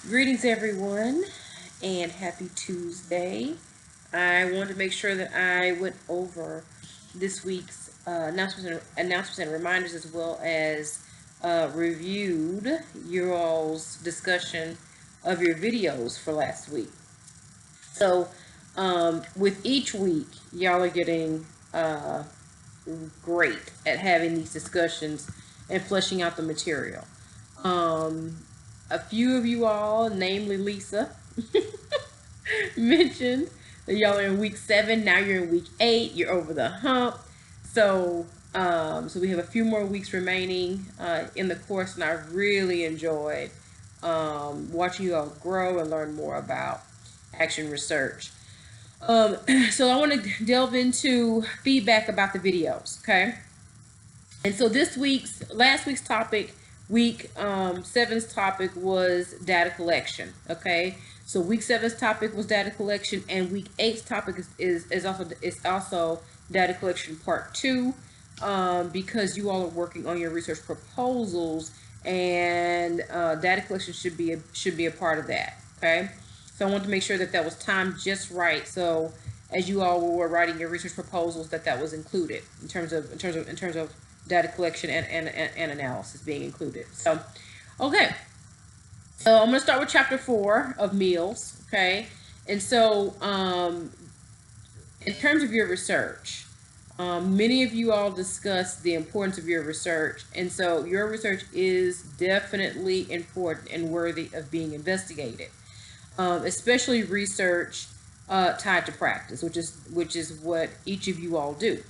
Greetings, everyone, and happy Tuesday. I wanted to make sure that I went over this week's announcements and reminders, as well as reviewed your all's discussion of your videos for last week. So, with each week, y'all are getting great at having these discussions and fleshing out the material. Um, a few of you all, namely Lisa, mentioned that y'all are in week 7. Now you're in week 8. You're over the hump. So we have a few more weeks remaining in the course, and I really enjoyed watching you all grow and learn more about action research. Um, so I want to delve into feedback about the videos, okay? And so last week's topic, week 7's topic was data collection. Okay, so week 7's topic was data collection, and week 8's topic is also data collection part 2, because you all are working on your research proposals, and data collection should be a part of that. Okay, so I wanted to make sure that that was timed just right. So as you all were writing your research proposals, that was included in terms of data collection and analysis being included. So, okay. So I'm going to start with chapter 4 of meals. Okay. And so, in terms of your research, many of you all discussed the importance of your research. And so your research is definitely important and worthy of being investigated, especially research tied to practice, which is what each of you all do.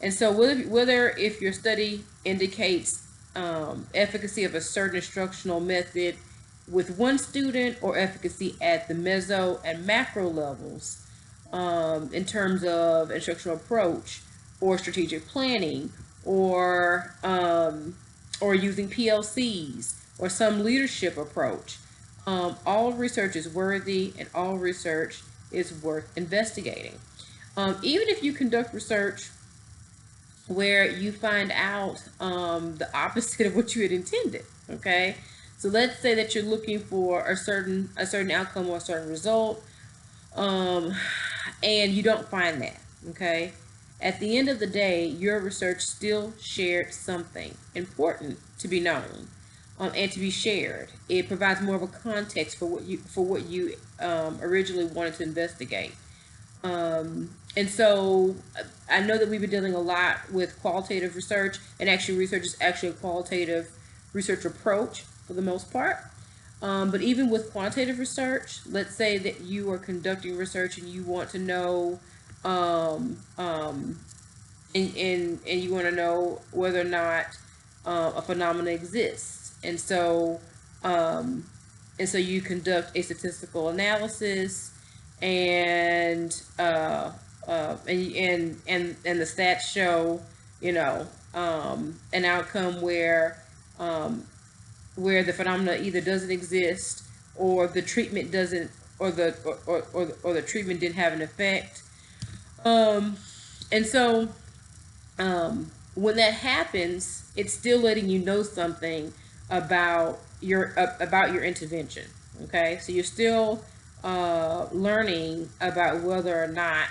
And so whether if your study indicates efficacy of a certain instructional method with one student, or efficacy at the meso and macro levels in terms of instructional approach or strategic planning, or using PLCs or some leadership approach, all research is worthy, and all research is worth investigating. Even if you conduct research where you find out the opposite of what you had intended. Okay, so let's say that you're looking for a certain outcome or a certain result, and you don't find that. Okay, at the end of the day, your research still shared something important to be known, and to be shared. It provides more of a context for what you originally wanted to investigate. And so I know that we've been dealing a lot with qualitative research, and actually research is actually a qualitative research approach for the most part. But even with quantitative research, let's say that you are conducting research and you want to know, and you want to know whether or not a phenomenon exists, um, and so you conduct a statistical analysis, and and the stats show, an outcome where the phenomena either doesn't exist, or the treatment doesn't, or the treatment didn't have an effect. And so when that happens, it's still letting you know something about your intervention. Okay, so you're still learning about whether or not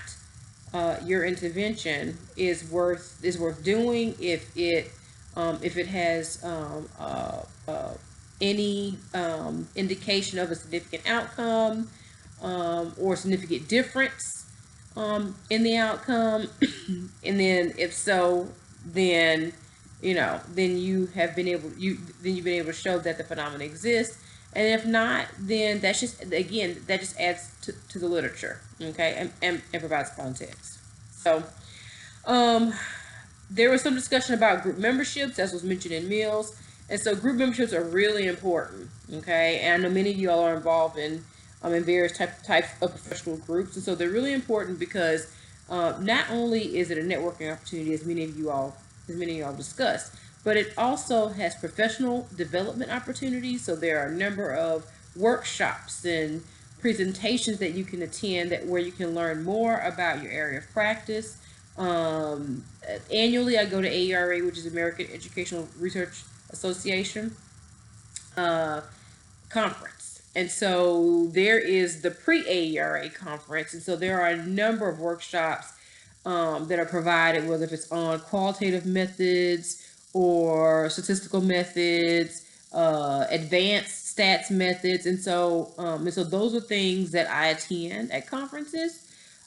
your intervention is worth doing, if it has any indication of a significant outcome, or significant difference in the outcome. And then if so, then then you've been able to show that the phenomenon exists. And if not, then that just adds to the literature. Okay, and provides context. So there was some discussion about group memberships, as was mentioned in meals. And so group memberships are really important. Okay, and I know many of you all are involved in various types of professional groups, and so they're really important because not only is it a networking opportunity, as many of you all discussed, but it also has professional development opportunities. So there are a number of workshops and presentations that you can attend where you can learn more about your area of practice. Annually, I go to AERA, which is American Educational Research Association conference. And so there is the pre-AERA conference. And so there are a number of workshops that are provided, whether if it's on qualitative methods or statistical methods, advanced stats methods. And so those are things that I attend at conferences,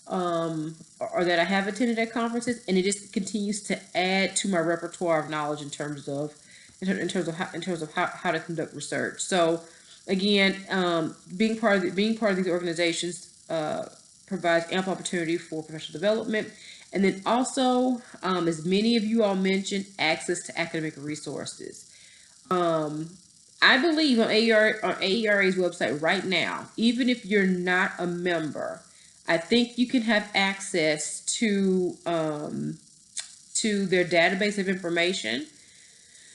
or that I have attended at conferences, and it just continues to add to my repertoire of knowledge in terms of how to conduct research. So again, being part of these organizations provides ample opportunity for professional development, and then also, as many of you all mentioned, access to academic resources. I believe on AERA's website right now, even if you're not a member, I think you can have access to their database of information.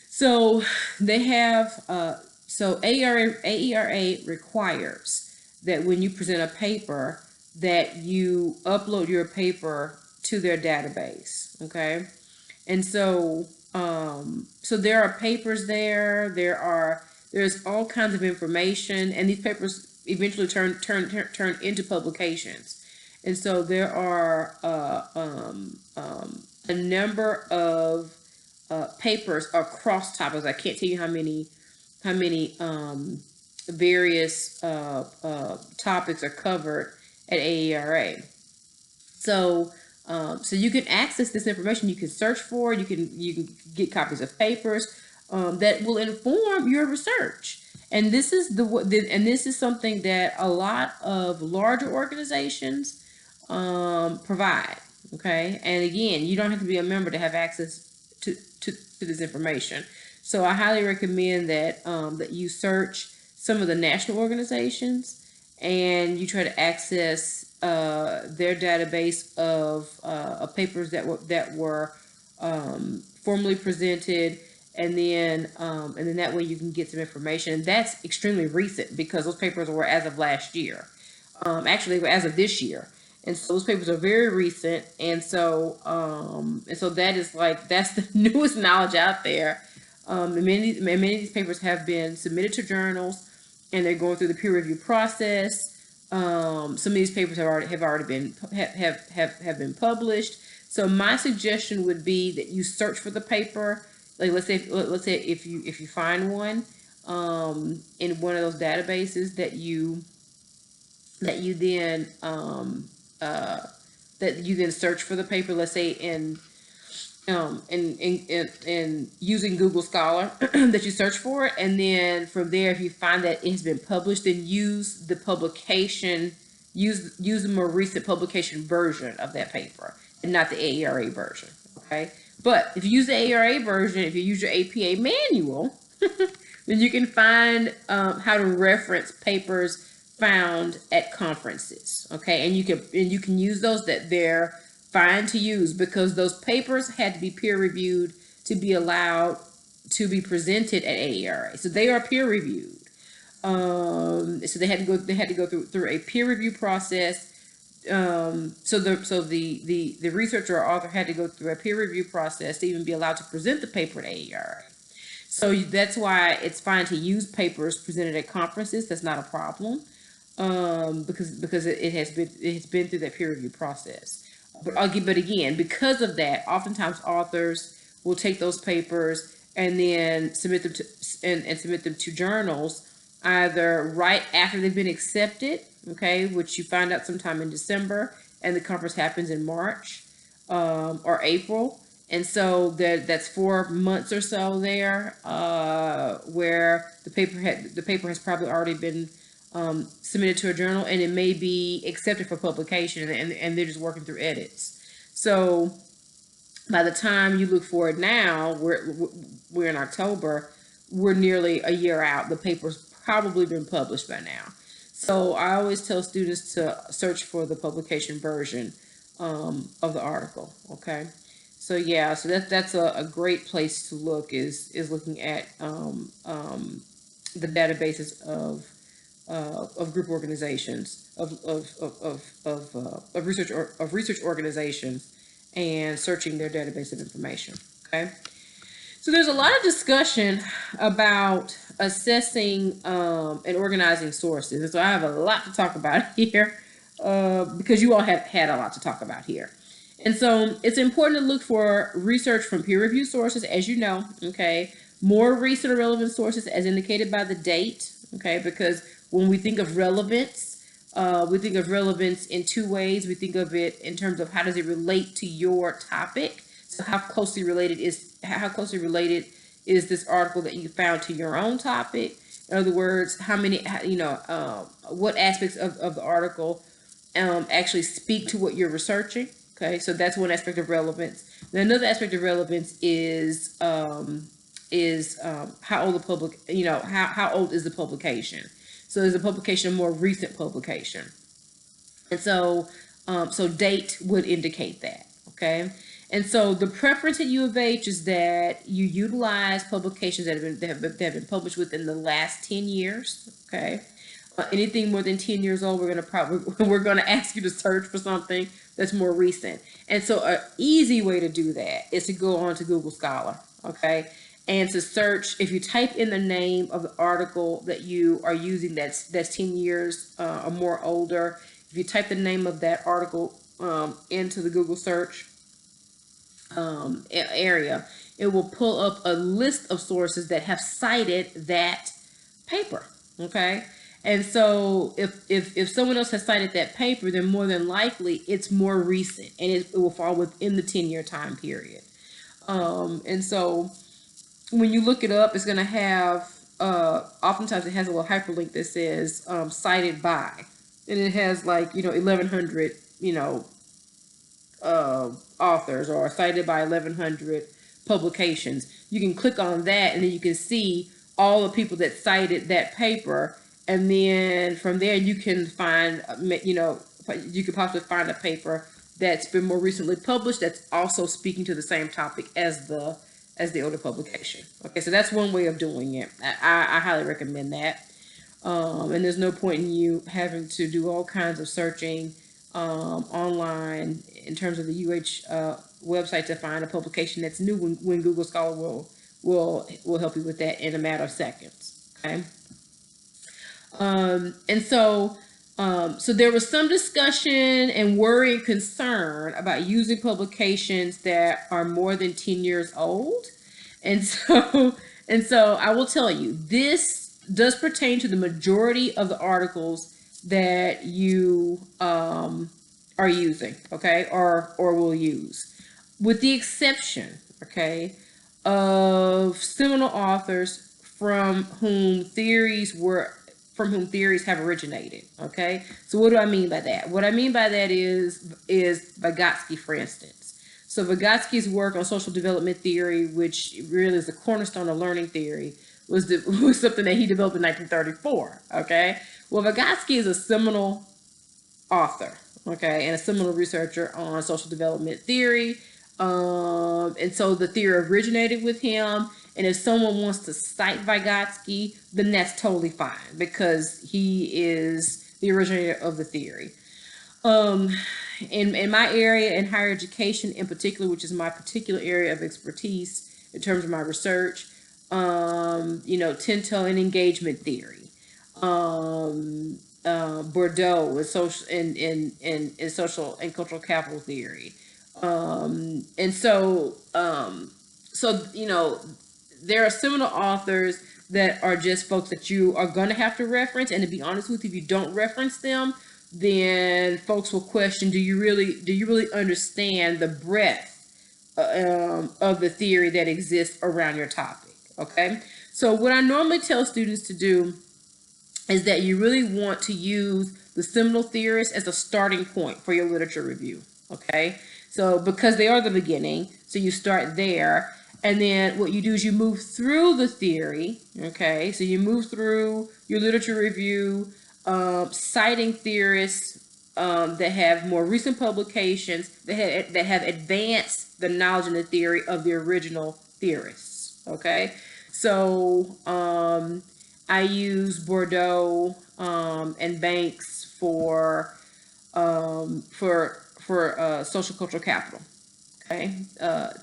So they have, so AERA requires that when you present a paper, that you upload your paper to their database, okay? And so, so there are papers there, there's all kinds of information, and these papers eventually turn into publications. And so there are a number of papers across topics. I can't tell you how many various topics are covered at AERA. So so you can access this information. You can search for it. You can get copies of papers that will inform your research. And this is something that a lot of larger organizations provide. Okay, and again, you don't have to be a member to have access to this information. So I highly recommend that that you search some of the national organizations and you try to access their database of papers that were formally presented, and then that way you can get some information. And that's extremely recent because those papers were as of last year. Actually, as of this year. And so those papers are very recent, and so that is that's the newest knowledge out there. Many of these papers have been submitted to journals, and they're going through the peer review process. Some of these papers have already been published. So my suggestion would be that you search for the paper. Like let's say if you find one in one of those databases, that you then search for the paper. Let's say in using Google Scholar, that you search for it, and then from there, if you find that it has been published, then use the more recent publication version of that paper, and not the AERA version. Okay, but if you use the AERA version, if you use your APA manual, then you can find how to reference papers found at conferences. Okay, and you can use those. That they're fine to use because those papers had to be peer reviewed to be allowed to be presented at AERA. So they are peer reviewed. So they had to go through a peer review process. So the researcher or author had to go through a peer review process to even be allowed to present the paper at AERA. So that's why it's fine to use papers presented at conferences. That's not a problem, because it has been through that peer review process. But again, because of that, oftentimes authors will take those papers and then submit them to journals, either right after they've been accepted, okay, which you find out sometime in December, and the conference happens in March or April. And so that's 4 months or so there, where the paper has probably already been submitted to a journal, and it may be accepted for publication, and they're just working through edits. So by the time you look for it now, we're in October, we're nearly a year out. The paper's probably been published by now. So I always tell students to search for the publication version of the article. Okay, so yeah, so that's a great place to look, is looking at the databases of group organizations, of research organizations, and searching their database of information. Okay, So there's a lot of discussion about assessing and organizing sources. And so I have a lot to talk about here because you all have had a lot to talk about here. And so it's important to look for research from peer-reviewed sources, as you know, okay? More recent or relevant sources as indicated by the date, okay? Because when we think of relevance, we think of relevance in two ways. We think of it in terms of how does it relate to your topic. So how closely related is this article that you found to your own topic? In other words, how many, what aspects of the article actually speak to what you're researching? Okay, so that's one aspect of relevance. Then another aspect of relevance is how old the public, how old is the publication? So is the publication a more recent publication? And so, so date would indicate that. Okay. And so the preference at U of H is that you utilize publications that have been published within the last 10 years. Okay. Anything more than 10 years old, we're gonna ask you to search for something that's more recent. And so an easy way to do that is to go on to Google Scholar. Okay. And to search, if you type in the name of the article that you are using that's 10 years or more older, if you type the name of that article into the Google search area, it will pull up a list of sources that have cited that paper. Okay. And so if someone else has cited that paper, then more than likely it's more recent and it will fall within the 10-year time period. And so when you look it up, it's going to have, oftentimes it has a little hyperlink that says cited by, and it has 1,100, authors, or cited by 1,100 publications. You can click on that and then you can see all the people that cited that paper. And then from there you can find, you could possibly find a paper that's been more recently published that's also speaking to the same topic as the older publication. Okay, so that's one way of doing it. I highly recommend that. And there's no point in you having to do all kinds of searching online in terms of the UH website to find a publication that's new when Google Scholar will help you with that in a matter of seconds. Okay. And so there was some discussion and worry and concern about using publications that are more than 10 years old. And so I will tell you, this does pertain to the majority of the articles that you are using, okay, or will use, with the exception, okay, of seminal authors from whom theories have originated. Okay, so what do I mean by that? What I mean by that is Vygotsky, for instance. So Vygotsky's work on social development theory, which really is the cornerstone of learning theory, was something that he developed in 1934. Okay, well, Vygotsky is a seminal author, okay, and a seminal researcher on social development theory. And so the theory originated with him. And if someone wants to cite Vygotsky, then that's totally fine because he is the originator of the theory. In my area, in higher education in particular, which is my particular area of expertise in terms of my research, Tinto and engagement theory, Bordeaux is social in social and cultural capital theory, and so there are seminal authors that are just folks that you are going to have to reference. And to be honest with you, if you don't reference them, then folks will question, do you really understand the breadth of the theory that exists around your topic? Okay. So what I normally tell students to do is that you really want to use the seminal theorists as a starting point for your literature review. Okay. So because they are the beginning, so you start there. And then what you do is you move through the theory, okay? So you move through your literature review, citing theorists that have more recent publications that have advanced the knowledge and the theory of the original theorists, okay? So I use Bordeaux and Banks for social cultural capital, okay,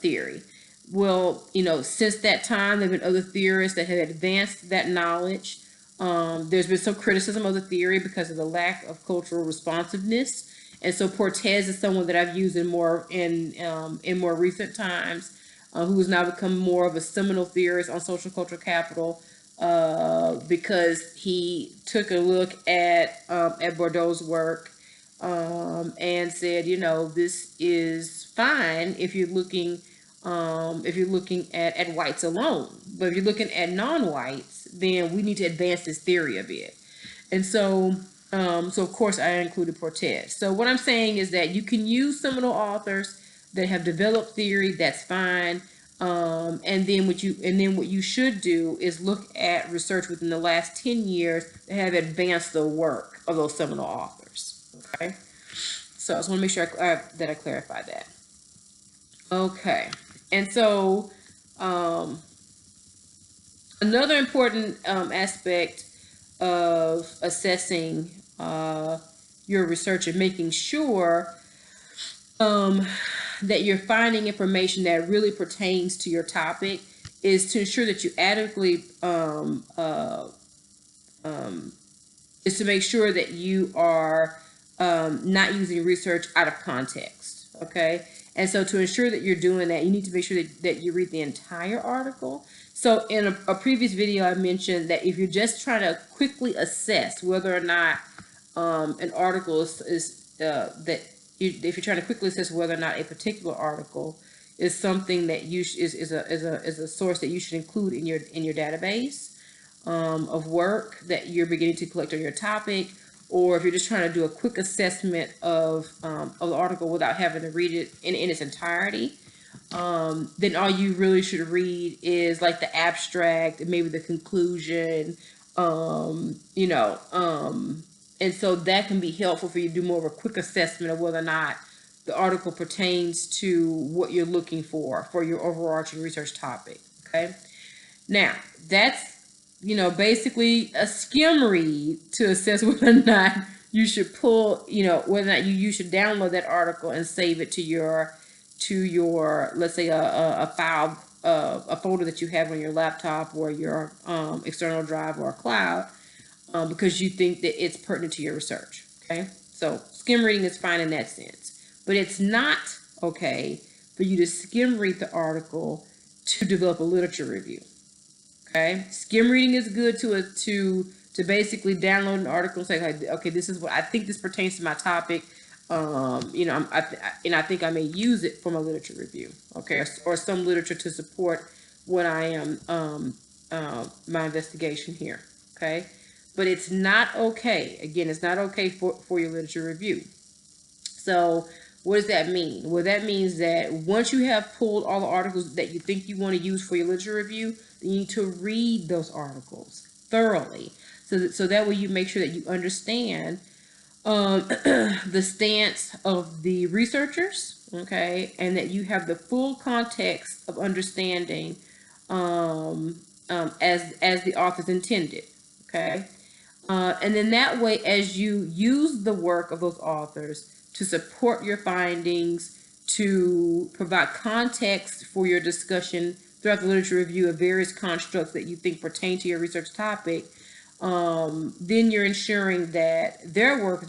theory. Well, since that time, there have been other theorists that have advanced that knowledge. There's been some criticism of the theory because of the lack of cultural responsiveness. And so Portes is someone that I've used in more recent times, who has now become more of a seminal theorist on social cultural capital, because he took a look at Bourdieu's work, and said, this is fine if you're looking at whites alone, but if you're looking at non-whites, then we need to advance this theory a bit. And so of course I included Portes. So what I'm saying is that you can use seminal authors that have developed theory. That's fine. And then what you should do is look at research within the last 10 years that have advanced the work of those seminal authors. Okay. So I just want to make sure that I clarify that. Okay. And so another important aspect of assessing your research and making sure that you're finding information that really pertains to your topic is to ensure that you adequately is to make sure that you are not using research out of context. Okay. And so to ensure that you're doing that, you need to make sure that you read the entire article. So in a previous video, I mentioned that if you're just trying to quickly assess whether or not an article if you're trying to quickly assess whether or not a particular article is something that is a source that you should include in your database of work that you're beginning to collect on your topic, or if you're just trying to do a quick assessment of the article without having to read it in its entirety, then all you really should read is like the abstract and maybe the conclusion, and so that can be helpful for you to do more of a quick assessment of whether or not the article pertains to what you're looking for your overarching research topic. Okay. Now that's basically a skim read to assess whether or not you should pull, whether or not you should download that article and save it to your, let's say a file, a folder that you have on your laptop or your external drive or a cloud, because you think that it's pertinent to your research. Okay. So skim reading is fine in that sense, but it's not okay for you to skim read the article to develop a literature review. Okay, skim reading is good to basically download an article and say, okay, this is what I think this pertains to my topic. I think I may use it for my literature review. Okay, or some literature to support what I am my investigation here. Okay, but it's not okay. Again, it's not okay for your literature review. So what does that mean? Well, that means that once you have pulled all the articles that you think you want to use for your literature review, you need to read those articles thoroughly, so that way you make sure that you understand the stance of the researchers, okay, and that you have the full context of understanding as the authors intended, okay, and then that way, as you use the work of those authors to support your findings, to provide context for your discussion throughout the literature review of various constructs that you think pertain to your research topic, then you're ensuring that their work is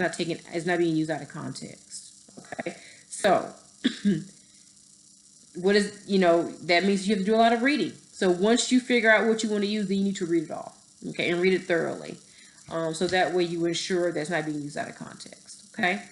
not being used out of context. Okay, so that means you have to do a lot of reading. So once you figure out what you want to use, then you need to read it all. Okay, and read it thoroughly, so that way you ensure that's not being used out of context. Okay.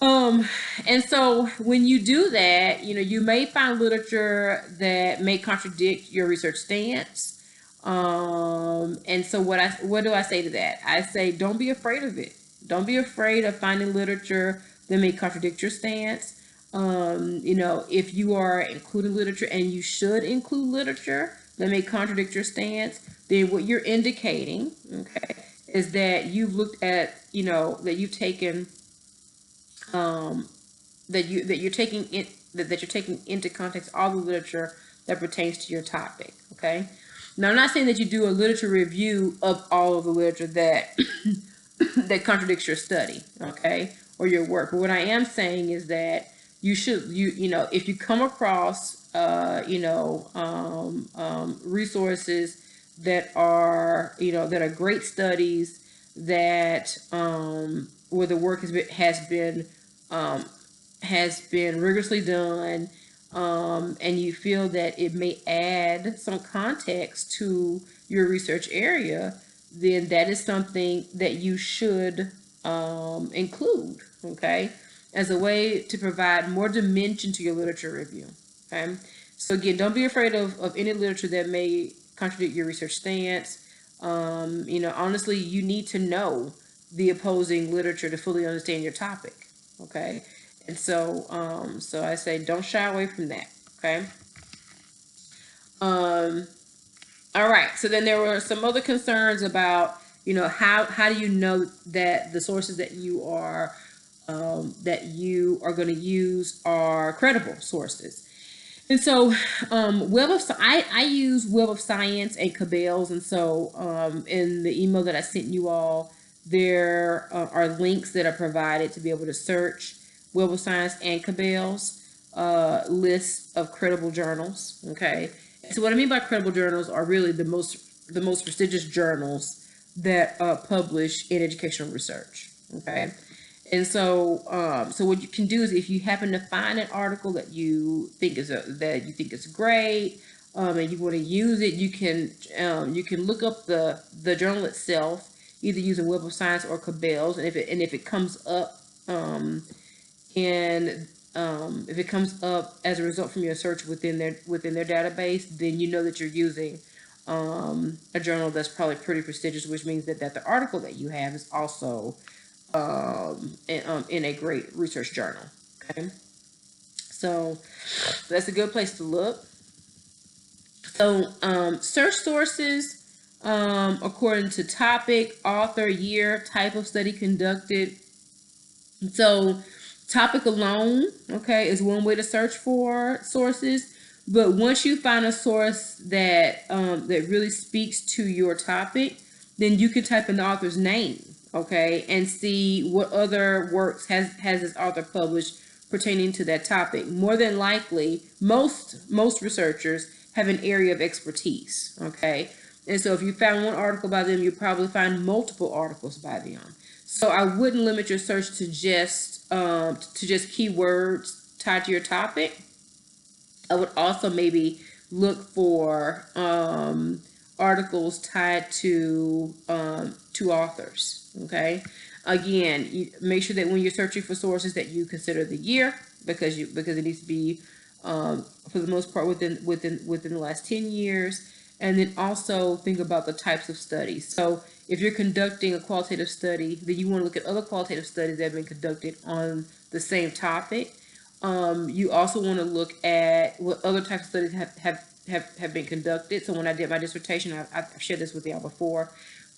And so when you do that, you may find literature that may contradict your research stance. And so what do I say to that? I say, don't be afraid of it. Don't be afraid of finding literature that may contradict your stance. If you are including literature, and you should include literature that may contradict your stance, then what you're indicating, okay, is that you've looked at, that you've taken that you're taking into context all the literature that pertains to your topic. Okay. Now, I'm not saying that you do a literature review of all of the literature that that contradicts your study, okay, or your work. But what I am saying is that you should, if you come across resources that are, that are great studies that, where the work um, has been rigorously done, and you feel that it may add some context to your research area, then that is something that you should include, okay, as a way to provide more dimension to your literature review. Okay, so again, don't be afraid of any literature that may contradict your research stance. Honestly, you need to know the opposing literature to fully understand your topic. Okay, and so I say don't shy away from that. Okay. Um, all right. So then there were some other concerns about, how do you know that the sources that you are going to use are credible sources? And so, I use Web of Science and Cabell's, and so in the email that I sent you all, there are links that are provided to be able to search Web of Science and Cabell's list of credible journals. Okay, so what I mean by credible journals are really the most prestigious journals that publish in educational research. Okay. And so what you can do is, if you happen to find an article that you think is great, and you want to use it, you can look up the journal itself, either using Web of Science or Cabell's, and if it comes up, and if it comes up as a result from your search within their database, then you know that you're using a journal that's probably pretty prestigious, which means that the article that you have is also in a great research journal. Okay, so that's a good place to look. So search sources according to topic, author, year, type of study conducted. So topic alone, okay, is one way to search for sources. But once you find a source that that really speaks to your topic, then you can type in the author's name, okay, and see what other works has this author published pertaining to that topic. More than likely, most researchers have an area of expertise, okay, and so if you found one article by them, you'll probably find multiple articles by them. So I wouldn't limit your search to just keywords tied to your topic. I would also maybe look for articles tied to authors. Okay, again, you make sure that when you're searching for sources that you consider the year, because it needs to be for the most part within the last 10 years, and then also think about the types of studies. So if you're conducting a qualitative study, then you want to look at other qualitative studies that have been conducted on the same topic. You also want to look at what other types of studies have been conducted. So when I did my dissertation, I've shared this with y'all before.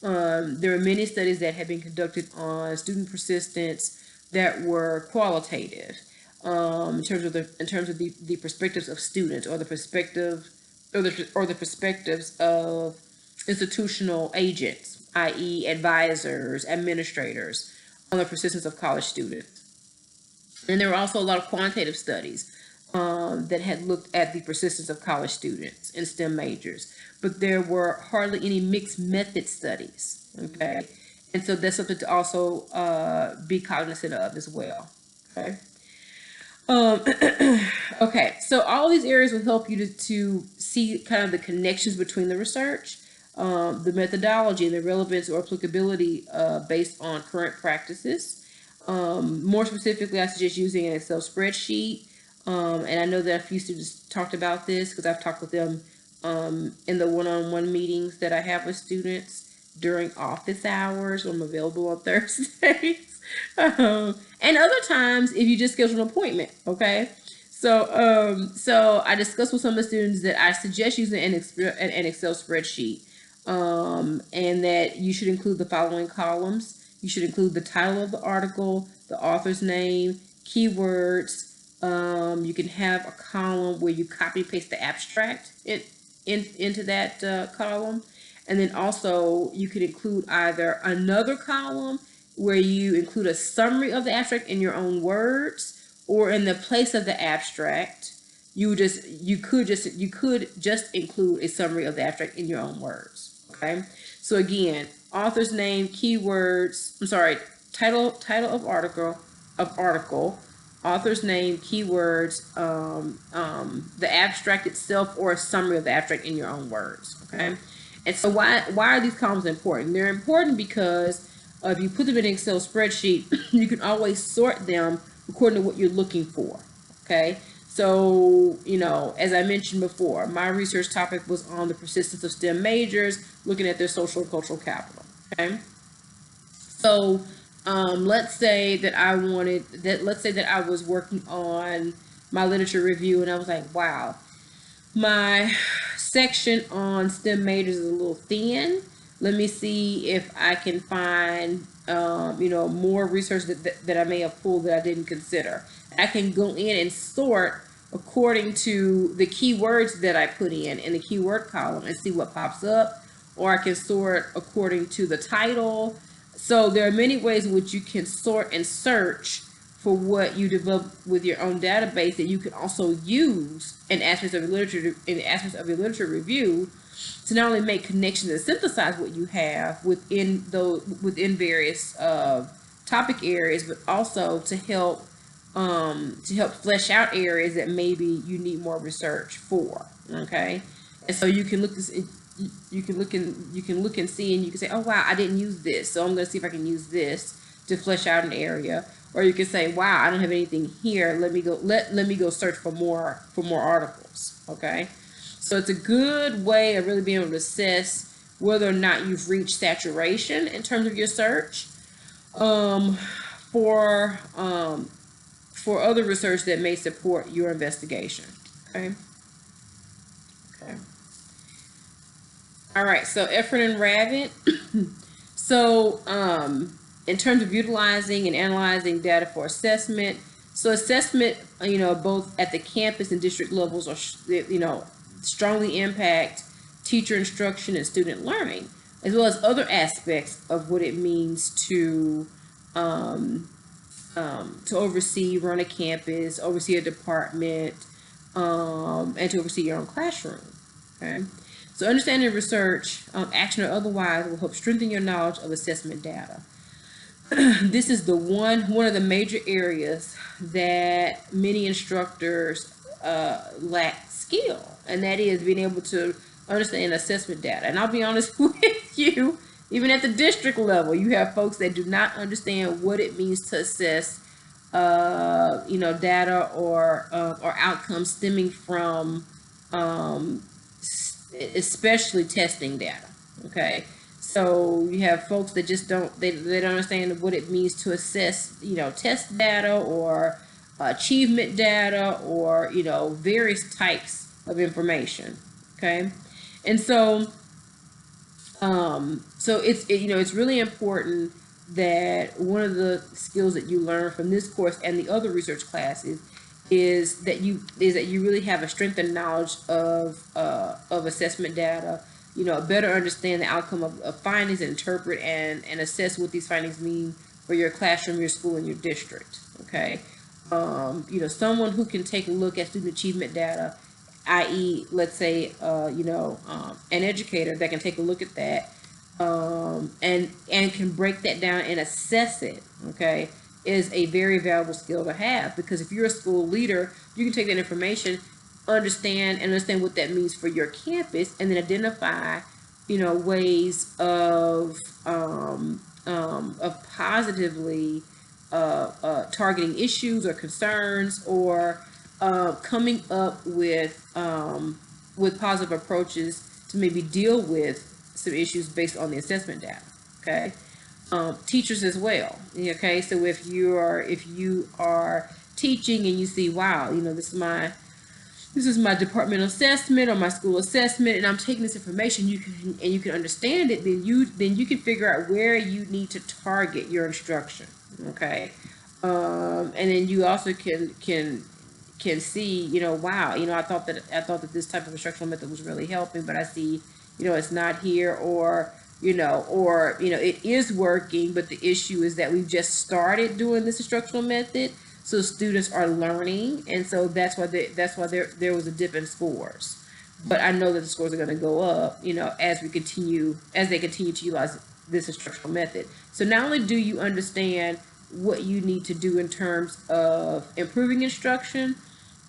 There are many studies that have been conducted on student persistence that were qualitative, in terms of the perspectives of students, or the perspectives of institutional agents, i.e., advisors, administrators, on the persistence of college students. And there were also a lot of quantitative studies that had looked at the persistence of college students in STEM majors, but there were hardly any mixed method studies. Okay, and so that's something to also be cognizant of as well. Okay. Okay, so all these areas will help you to see kind of the connections between the research, the methodology, and the relevance or applicability based on current practices. More specifically, I suggest using an Excel spreadsheet. And I know that a few students talked about this because I've talked with them in the one-on-one meetings that I have with students during office hours when I'm available on Thursdays. And other times if you just schedule an appointment, okay? So I discussed with some of the students that I suggest using an Excel spreadsheet, and that you should include the following columns. You should include the title of the article, the author's name, keywords. You can have a column where you copy and paste the abstract into that column. And then also you could include either another column where you include a summary of the abstract in your own words, or in the place of the abstract, you could just include a summary of the abstract in your own words. Okay. So again, author's name, keywords. I'm sorry, title of article, author's name, keywords, the abstract itself, or a summary of the abstract in your own words. Okay. And so why are these columns important? They're important because if you put them in an Excel spreadsheet, you can always sort them according to what you're looking for. Okay. So, as I mentioned before, my research topic was on the persistence of STEM majors, looking at their social and cultural capital. Okay. So, let's say that I was working on my literature review, and I was like, wow, my section on STEM majors is a little thin. Let me see if I can find, more research that I may have pulled that I didn't consider. I can go in and sort according to the keywords that I put in the keyword column and see what pops up, or I can sort according to the title. So there are many ways in which you can sort and search for what you develop with your own database that you can also use in aspects of your literature review to not only make connections and synthesize what you have within various topic areas, but also to help flesh out areas that maybe you need more research for. Okay, and so you can look and see, and you can say, oh wow, I didn't use this, so I'm going to see if I can use this to flesh out an area. Or you can say, wow, I don't have anything here. Let me go search for more articles. Okay, so it's a good way of really being able to assess whether or not you've reached saturation in terms of your search. For other research that may support your investigation. Okay. Okay. All right. So Effort and Rabbit. So in terms of utilizing and analyzing data for assessment, so assessment, both at the campus and district levels are, strongly impact teacher instruction and student learning, as well as other aspects of what it means to oversee, run a campus, oversee a department, and to oversee your own classroom. Okay. So understanding research, action or otherwise, will help strengthen your knowledge of assessment data. This is one of the major areas that many instructors lack skill, and that is being able to understand assessment data. And I'll be honest with you, even at the district level, you have folks that do not understand what it means to assess, data or outcomes stemming from, especially testing data. Okay. So you have folks that just don't understand what it means to assess, test data or achievement data or, various types of information. Okay. And so, it's really important that one of the skills that you learn from this course and the other research classes is that you really have a strengthened knowledge of assessment data, better understand the outcome of findings, and interpret and assess what these findings mean for your classroom, your school, and your district. Okay. Someone who can take a look at student achievement data, i.e., let's say, an educator that can take a look at that, and can break that down and assess it, okay, is a very valuable skill to have, because if you're a school leader, you can take that information, understand what that means for your campus, and then identify, ways of positively targeting issues or concerns, or coming up with positive approaches to maybe deal with some issues based on the assessment data. Okay. Teachers as well. Okay. So if you are teaching and you see, wow, this is my departmental assessment or my school assessment, and I'm taking this information, you can understand it, then you can figure out where you need to target your instruction. Okay. And then you also can see, wow, I thought that this type of instructional method was really helping, but I see, it's not here, or it is working, but the issue is that we've just started doing this instructional method. So students are learning, and so that's why there was a dip in scores. But I know that the scores are going to go up, as they continue to utilize this instructional method. So not only do you understand what you need to do in terms of improving instruction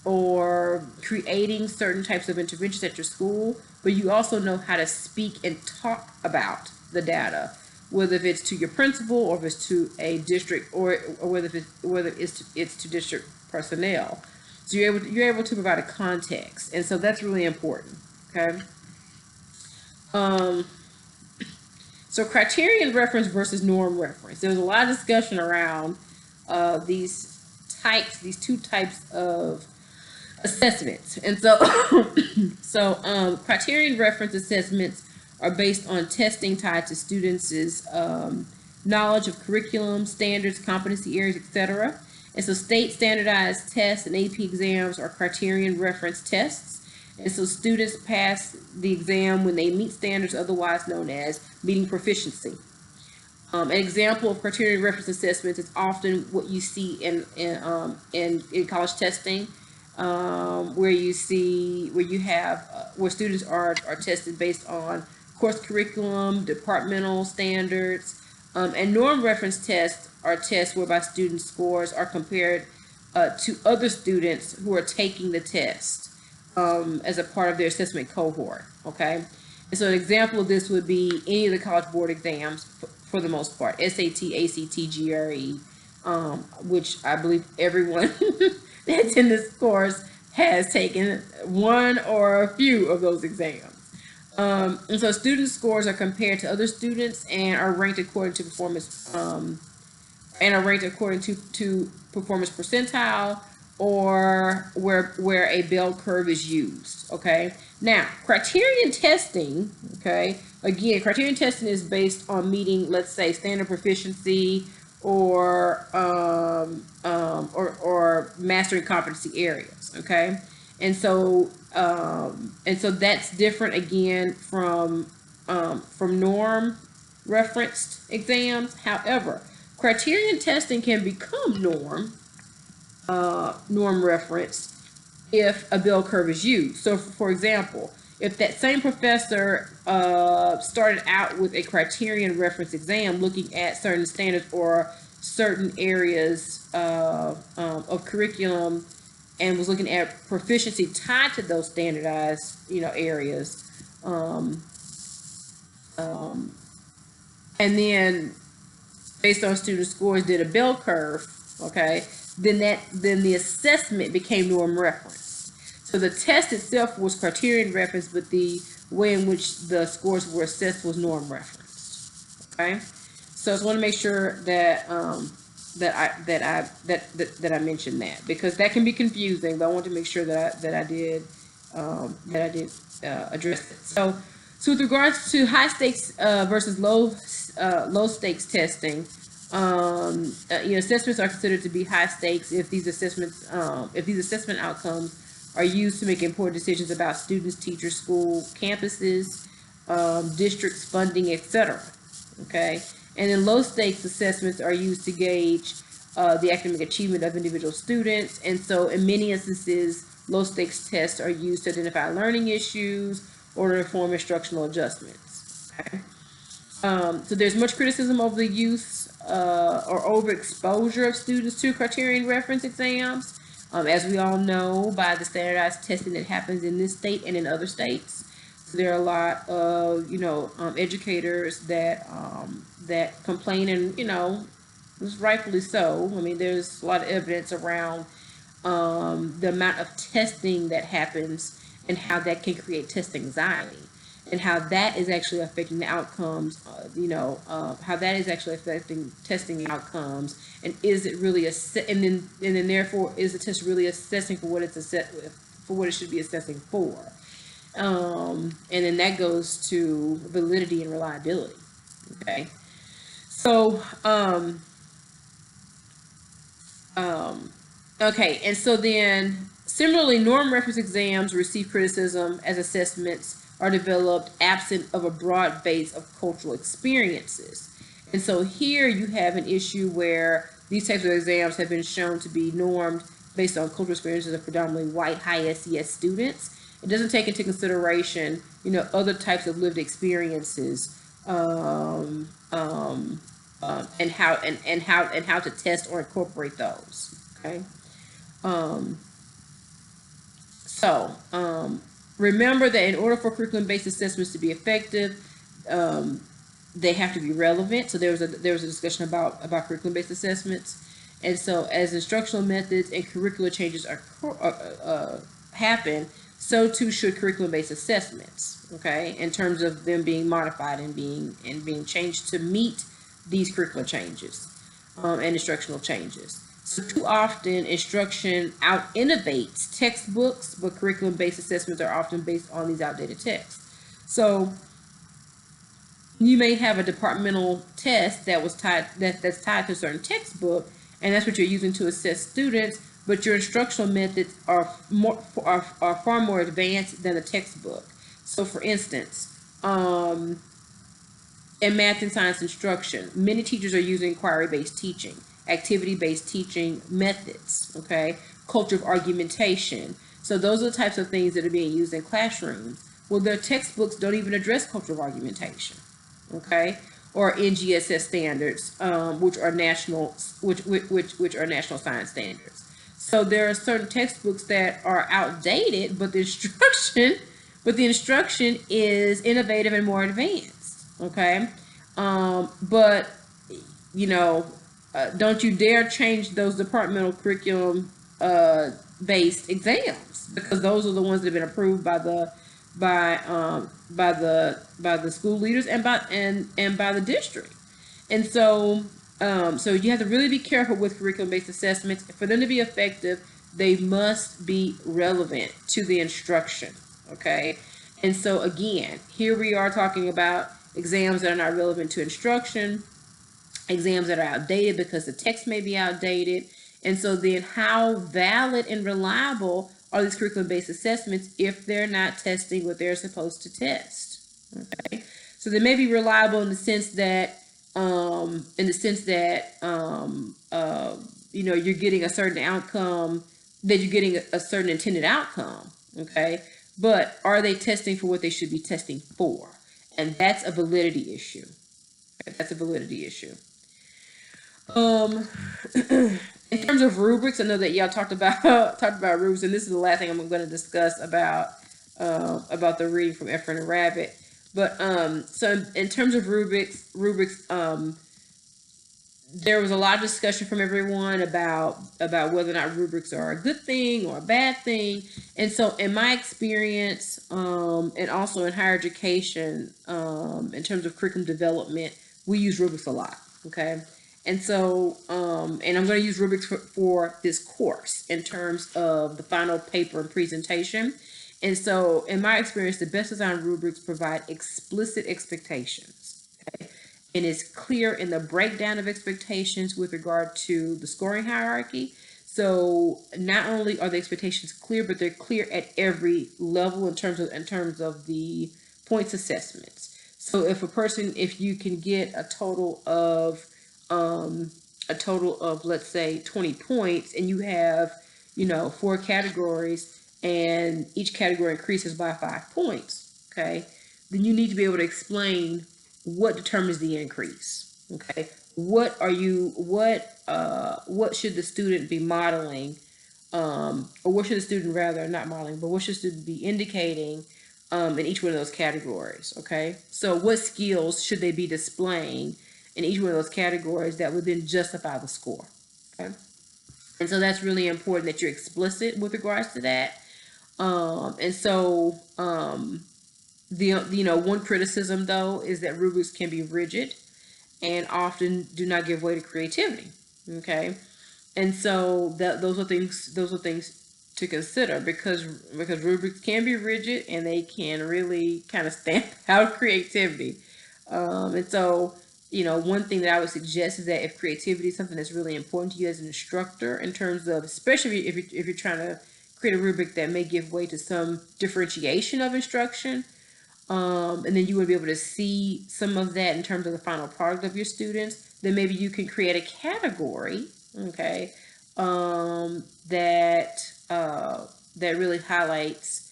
or creating certain types of interventions at your school, but you also know how to speak and talk about the data, whether if it's to your principal or if it's to a district, or whether it's to district personnel. So you're able to provide a context, and so that's really important. Okay. So criterion reference versus norm reference. There's a lot of discussion around these two types of assessments, and so criterion reference assessments are based on testing tied to students' knowledge of curriculum, standards, competency areas, etc. And so state standardized tests and AP exams are criterion reference tests. And so students pass the exam when they meet standards, otherwise known as meeting proficiency. An example of criterion reference assessments is often what you see in college testing, where students are tested based on course curriculum, departmental standards, and norm reference tests are tests whereby students' scores are compared to other students who are taking the test as a part of their assessment cohort. Okay, and so an example of this would be any of the College Board exams for the most part, SAT, ACT, GRE, which I believe everyone that's in this course has taken one or a few of those exams. And so student scores are compared to other students and are ranked according to performance to performance percentile, or where a bell curve is used. Okay, now criterion testing, okay, again, criterion testing is based on meeting, let's say, standard proficiency or mastering competency areas. Okay, and so that's different again from norm referenced exams. However, criterion testing can become norm referenced if a bell curve is used. So for example, if that same professor started out with a criterion reference exam looking at certain standards or certain areas of curriculum and was looking at proficiency tied to those standardized areas, and then based on student scores did a bell curve, okay, then the assessment became norm reference. So the test itself was criterion reference, but the way in which the scores were assessed was norm referenced. Okay, so I just want to make sure that I mentioned that, because that can be confusing, but I want to make sure that I did address it. So with regards to high stakes versus low stakes testing, assessments are considered to be high stakes if these assessment outcomes are used to make important decisions about students, teachers, school, campuses, districts, funding, etc. Okay, and then low stakes assessments are used to gauge the academic achievement of individual students, and so in many instances, low stakes tests are used to identify learning issues or to inform instructional adjustments. Okay, so there's much criticism over the use or overexposure of students to criterion reference exams, as we all know, by the standardized testing that happens in this state and in other states. So there are a lot of educators that complain, and rightfully so. I mean, there's a lot of evidence around the amount of testing that happens and how that can create test anxiety, and how that is actually affecting the outcomes, how that is actually affecting testing outcomes, and is it really and then therefore is the test really assessing for what it should be assessing for, and then that goes to validity and reliability. Okay, so okay, and so then similarly, norm reference exams receive criticism as assessments are developed absent of a broad base of cultural experiences. And so here you have an issue where These types of exams have been shown to be normed based on cultural experiences of predominantly white high SES students. It doesn't take into consideration, other types of lived experiences, and how to test or incorporate those. Okay. Remember that in order for curriculum-based assessments to be effective, they have to be relevant. So there was a discussion about curriculum-based assessments, and so as instructional methods and curricular changes happen, so too should curriculum-based assessments. Okay, in terms of them being modified and being changed to meet these curricular changes and instructional changes. So too often instruction out innovates textbooks, but curriculum-based assessments are often based on these outdated texts. So you may have a departmental test that was that's tied to a certain textbook, and that's what you're using to assess students, but your instructional methods are far more advanced than the textbook. So for instance, in math and science instruction, many teachers are using inquiry-based teaching, activity-based teaching methods, okay? Culture of argumentation. So those are the types of things that are being used in classrooms. Well, their textbooks don't even address culture of argumentation, okay? Or NGSS standards, which are national science standards. So there are certain textbooks that are outdated, but the instruction is innovative and more advanced, okay? But don't you dare change those departmental curriculum based exams, because those are the ones that have been approved by the school leaders and by the district. And so you have to really be careful with curriculum based assessments. For them to be effective, they must be relevant to the instruction. Okay. And so again, here we are talking about exams that are not relevant to instruction, exams that are outdated because the text may be outdated. And so then how valid and reliable are these curriculum-based assessments if they're not testing what they're supposed to test? Okay. So they may be reliable in the sense that you're getting a certain outcome, that you're getting a certain intended outcome. Okay. But are they testing for what they should be testing for? And that's a validity issue. That's a validity issue. In terms of rubrics, I know that y'all talked about rubrics, and this is the last thing I'm going to discuss about the reading from Efren and Rabbit. But so in terms of rubrics, there was a lot of discussion from everyone about whether or not rubrics are a good thing or a bad thing. And so in my experience, and also in higher education, in terms of curriculum development, we use rubrics a lot. Okay. And so, and I'm going to use rubrics for this course in terms of the final paper and presentation. And so in my experience, the best design rubrics provide explicit expectations. Okay? And it's clear in the breakdown of expectations with regard to the scoring hierarchy. So not only are the expectations clear, but they're clear at every level in terms of the points assessments. So if you can get a total of let's say 20 points, and you have 4 categories, and each category increases by 5 points, okay, then you need to be able to explain what determines the increase. Okay, what should the student be modeling, or what should the student rather not modeling, but what should the student be indicating in each one of those categories? Okay, so what skills should they be displaying in each one of those categories that would then justify the score? Okay, and so that's really important that you're explicit with regards to that. And so one criticism though is that rubrics can be rigid and often do not give way to creativity. Okay, and so those are things to consider, because rubrics can be rigid and they can really kind of stamp out creativity. And so one thing that I would suggest is that if creativity is something that's really important to you as an instructor, in terms of, especially if you're trying to create a rubric that may give way to some differentiation of instruction, and then you would be able to see some of that in terms of the final product of your students. Then maybe you can create a category, okay, that really highlights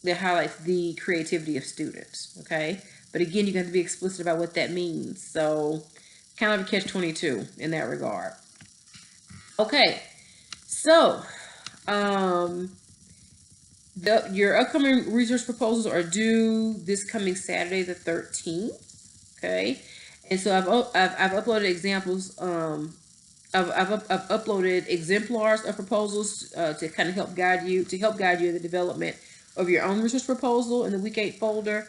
the creativity of students, okay? But again, you have to be explicit about what that means. So kind of a catch-22 in that regard. Okay, so your upcoming research proposals are due this coming Saturday, the 13th. Okay, and so I've uploaded examples. I've uploaded exemplars of proposals to kind of help guide you in the development of your own research proposal in the week 8 folder.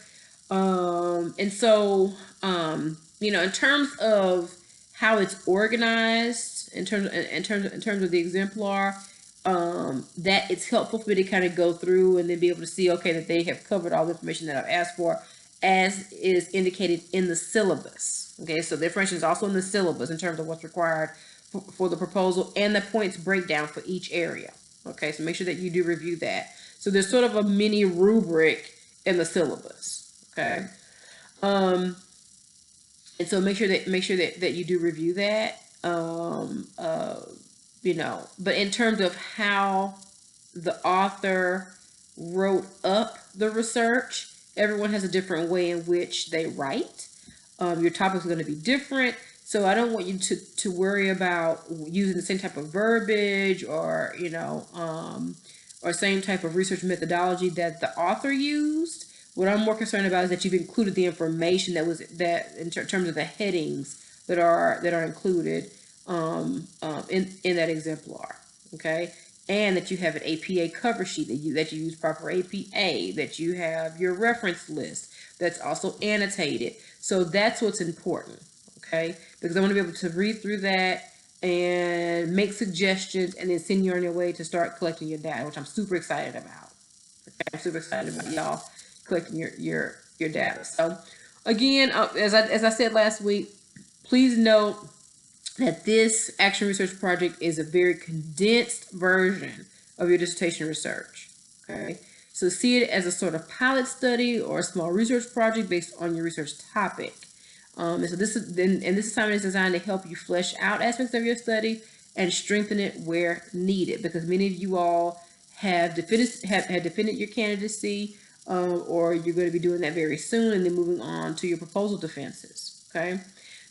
And so in terms of how it's organized, in terms of the exemplar, that it's helpful for me to kind of go through and then be able to see, okay, that they have covered all the information that I've asked for, as is indicated in the syllabus. Okay, so the information is also in the syllabus in terms of what's required for the proposal and the points breakdown for each area. Okay, so make sure that you do review that. So there's sort of a mini rubric in the syllabus. Okay, and so make sure that you do review that. But in terms of how the author wrote up the research, everyone has a different way in which they write. Your topics are going to be different. So I don't want you to worry about using the same type of verbiage or same type of research methodology that the author used. What I'm more concerned about is that you've included the information that in terms of the headings that are included in that exemplar. Okay, and that you have an APA cover sheet that you use proper APA, that you have your reference list that's also annotated. So that's what's important. Okay, because I want to be able to read through that and make suggestions and then send you on your way to start collecting your data, which I'm super excited about. Okay? I'm super excited about y'all collecting your data. So again, as I said last week, please note that this action research project is a very condensed version of your dissertation research. Okay, so see it as a sort of pilot study or a small research project based on your research topic. And so this assignment is designed to help you flesh out aspects of your study and strengthen it where needed, because many of you all have defended your candidacy, or you're going to be doing that very soon, and then moving on to your proposal defenses. Okay,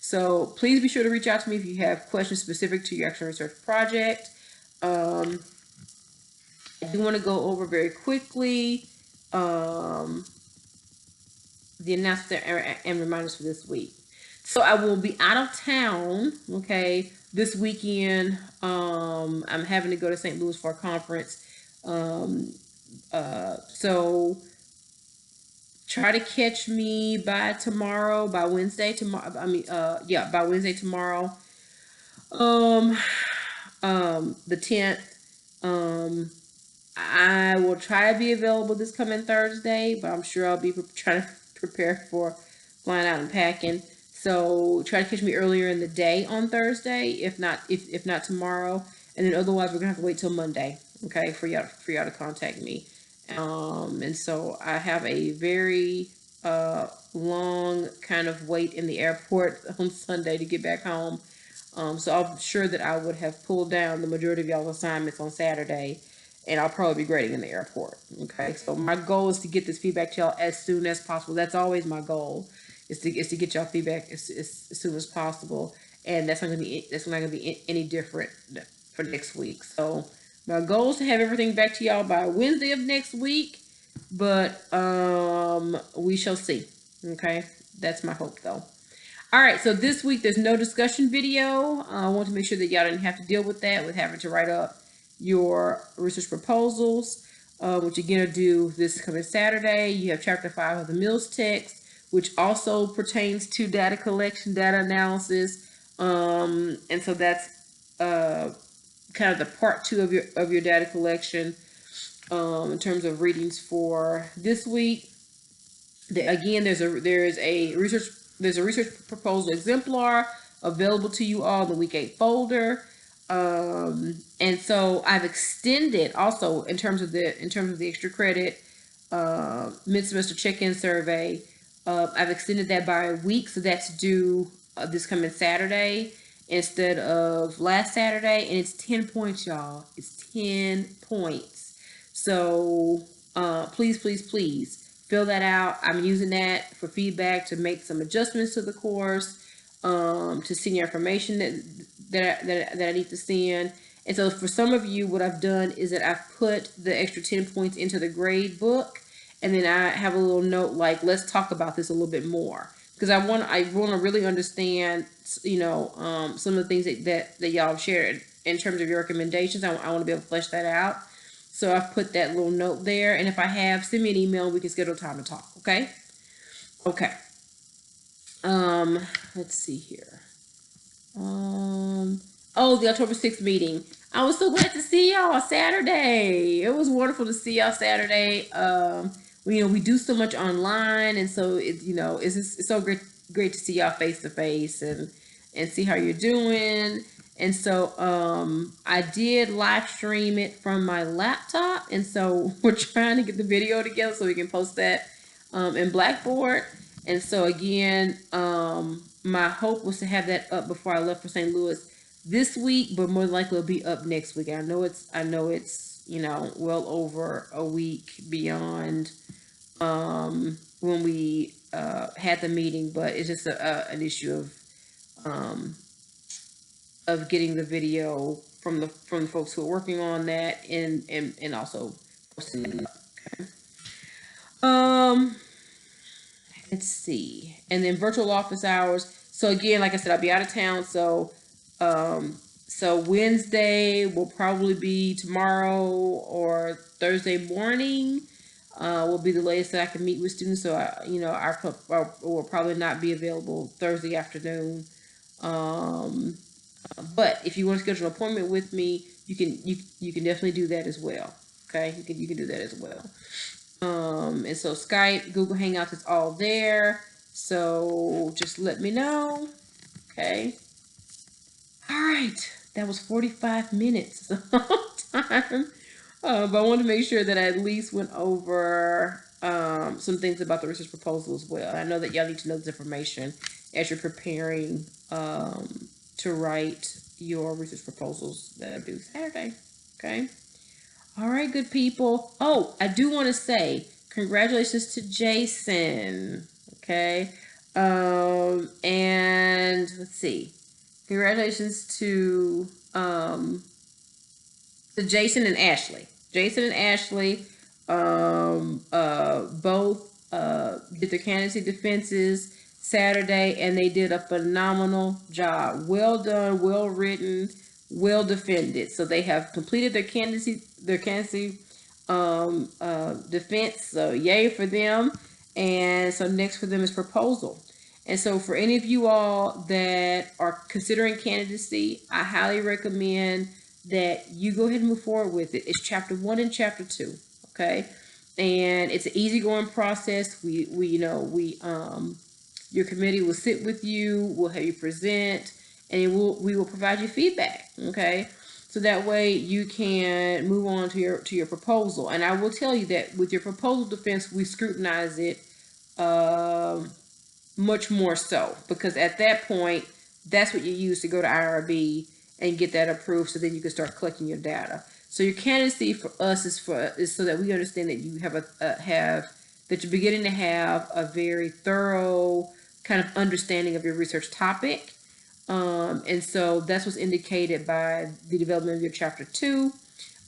so please be sure to reach out to me if you have questions specific to your action research project. I do want to go over very quickly the announcement and reminders for this week. So I will be out of town, okay, this weekend. I'm having to go to St. Louis for a conference. So try to catch me by Wednesday tomorrow. By Wednesday tomorrow. The 10th. I will try to be available this coming Thursday, but I'm sure I'll be trying to prepare for flying out and packing. So try to catch me earlier in the day on Thursday, if not tomorrow, and then otherwise we're gonna have to wait till Monday, okay, for y'all to contact me. And so I have a very long kind of wait in the airport on Sunday to get back home. So I'm sure that I would have pulled down the majority of y'all's assignments on Saturday, and I'll probably be grading in the airport. Okay, so my goal is to get this feedback to y'all as soon as possible. That's always my goal, is to get y'all feedback as soon as possible, and that's not gonna be any different for next week. So my goal is to have everything back to y'all by Wednesday of next week, but we shall see. Okay, that's my hope though. All right, so this week there's no discussion video. I want to make sure that y'all didn't have to deal with that, with having to write up your research proposals, which you're going to do this coming Saturday. You have chapter 5 of the Mills text, which also pertains to data collection, data analysis. And so that's kind of the part 2 of your data collection in terms of readings for this week. Again, there's a research proposal exemplar available to you all in the week 8 folder. And so I've extended also in terms of the extra credit. mid-semester check-in survey. I've extended that by a week, so that's due this coming Saturday instead of last Saturday, and it's 10 points, y'all. It's 10 points. So please, please, please fill that out. I'm using that for feedback to make some adjustments to the course, to send your information that I need to send. And so for some of you, what I've done is that I've put the extra 10 points into the grade book, and then I have a little note like, let's talk about this a little bit more, because I want to really understand, you know, some of the things that y'all have shared in terms of your recommendations. I want to be able to flesh that out. So I've put that little note there, and if I have, send me an email. We can schedule time to talk. Okay. Okay. Let's see here. Oh, the October 6th meeting. I was so glad to see y'all Saturday. It was wonderful to see y'all Saturday. You know, we do so much online, and so it's so great to see y'all face to face and see how you're doing. And so I did live stream it from my laptop, and so we're trying to get the video together so we can post that in Blackboard. And so again, my hope was to have that up before I left for St. Louis this week, but more likely it'll be up next week. I know it's you know, well over a week beyond when we had the meeting, but it's just an issue of getting the video from the folks who are working on that, and also posting it up. Okay. Let's see. And then virtual office hours. So again, like I said, I'll be out of town. So Wednesday will probably be tomorrow, or Thursday morning will be the latest that I can meet with students. So I will probably not be available Thursday afternoon. But if you want to schedule an appointment with me, you can definitely do that as well. Okay, you can do that as well. And so Skype, Google Hangouts, it's all there. So just let me know. Okay. All right. That was 45 minutes. Time. But I wanted to make sure that I at least went over some things about the research proposal as well. I know that y'all need to know this information as you're preparing to write your research proposals that I do Saturday. Okay. All right, good people. Oh, I do want to say congratulations to Jason. Okay. And let's see. Congratulations to Jason and Ashley. Jason and Ashley both did their candidacy defenses Saturday, and they did a phenomenal job. Well done, well written, well defended. So they have completed their candidacy defense. So yay for them. And so next for them is proposal. And so for any of you all that are considering candidacy, I highly recommend that you go ahead and move forward with it. It's chapter 1 and chapter 2. Okay. And it's an easygoing process. Your committee will sit with you, we'll have you present, and we will provide you feedback. Okay. So that way you can move on to your proposal. And I will tell you that with your proposal defense, we scrutinize it much more so, because at that point, that's what you use to go to IRB and get that approved, so then you can start collecting your data. So your candidacy for us is so that we understand that you have that you're beginning to have a very thorough kind of understanding of your research topic. And so that's what's indicated by the development of your chapter 2,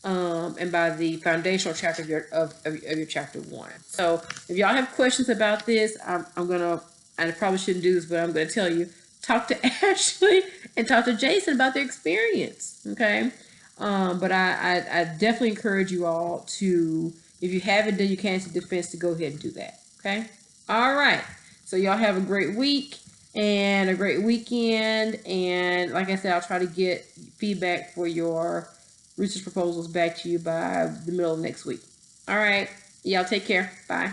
and by the foundational chapter of your chapter 1. So if y'all have questions about this, I probably shouldn't do this, but I'm going to tell you, talk to Ashley and talk to Jason about their experience. Okay. But I definitely encourage you all to, if you haven't done your candidacy defense, to go ahead and do that. Okay. All right. So y'all have a great week and a great weekend. And like I said, I'll try to get feedback for your research proposals back to you by the middle of next week. All right. Y'all take care. Bye.